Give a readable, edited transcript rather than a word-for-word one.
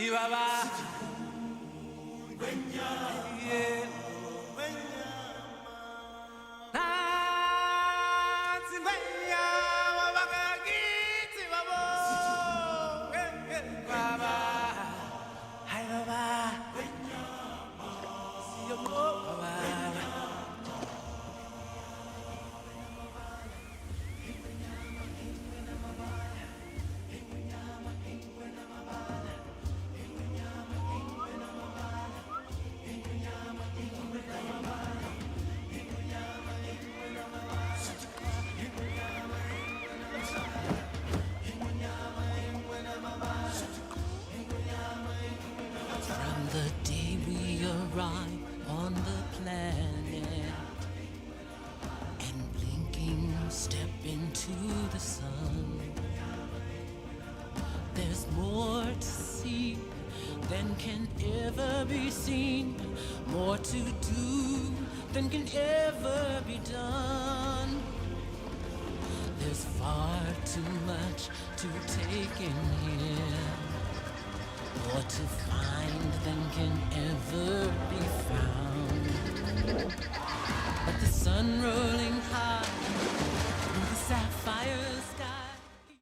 Chihuahua. Yeah. From the day we arrive on the planet and blinking step into the sun, there's more to see than can ever be seen, more to do than can ever be done. There's far too much to take in here, more to find than can ever be found. But the sun rose